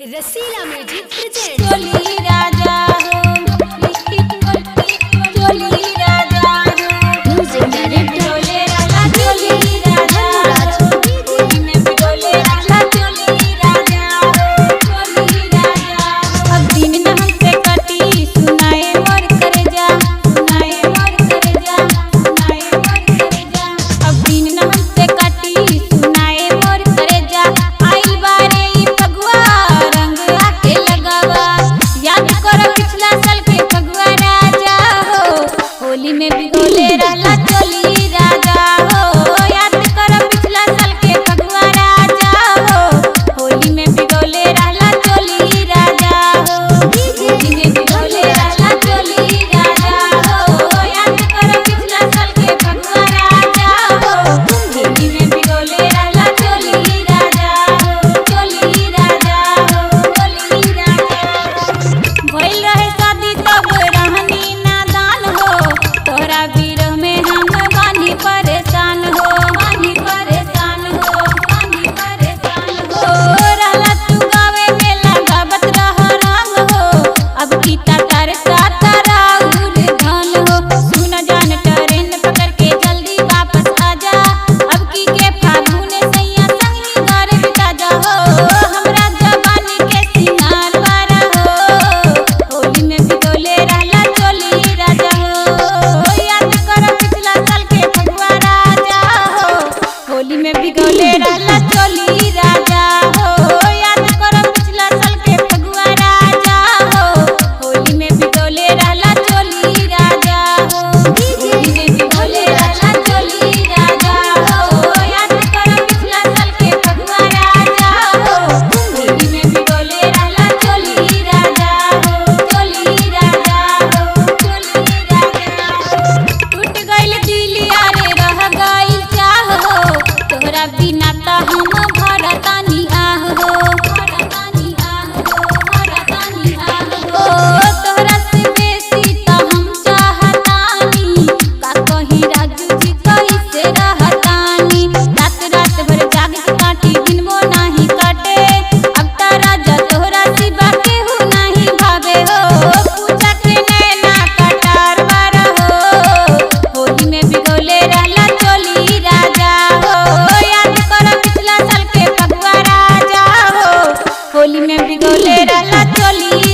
रसीला music present चोली राजा हो चोली राजा हो म्यूजिक डायरेक्टर चोले राजा चोली राजा चोली में चोले राजा चोली राजा चोली राजा अब दिन न हमसे कटी सुनाए मोर करे जा सुनाए मोर करे जा सुनाए मोर करे जा अब दिन न हमसे कटी सुनाए मोर करे जा आई बारे ई फगुआ रंग आके लगावा याद करो पिछला साल के फगुआ राजा हो होली में भिगोले रहला चोली राजा हो याद करो पिछला साल के फगुआ राजा हो होली में भिगोले रहला चोली राजा हो होली में भिगोले रहला चोली राजा हो याद करो पिछला साल के फगुआ राजा हो होली में भिगोले रहला चोली राजा हो चोली राजा हो चोली राजा भइल रहे शादी तब रहनी नादान हो तोरा बिरह में हम बानी परेशान हो बानी परेशान हो बानी परेशान हो रहला तू गावे में लगावत रह रंग हो अब गीता तार साथ राउर धन हो सुन जान ट्रेन पकड़ के जल्दी वापस आजा अब की के फागुन सैया संग ही घर बिता जा हो हमरा जवानी के सिंगार वारा हो होली में भिगोले रहला चोली राजा हो याद करो पिछला साल के फगुआ राजा हो होली में भिगोले रहला चोली राजा हो याद करो पिछला साल के फगुआ राजा हो होली में भिगोले रहला चोली राजा हो होली में भिगोले रहला चोली राजा हो याद करो पिछला साल के फगुआ राजा हो होली में भिगोले रहला चोली राजा हो चोली राजा हो चोली राजा टूट गइल दिल यारे रह गइल चाह हो तोहरा बिना त हम भरतानी आह हो भरतानी आह हो भरतानी आह हो तोहरा से बेसी त हम चाहतानी का कहीं राजू जी कैसे रहतानी रात रात भर जाग के काटी दिन वो नाही काटे अब त राजा तोहरा सिवा केहू नाही भावे हो पूजा के नैना कटार बार हो होली में भिगोले रहला चोली राजा हो याद करो पिछला साल के फगुआ राजा हो होली में भिगोले रहला चोली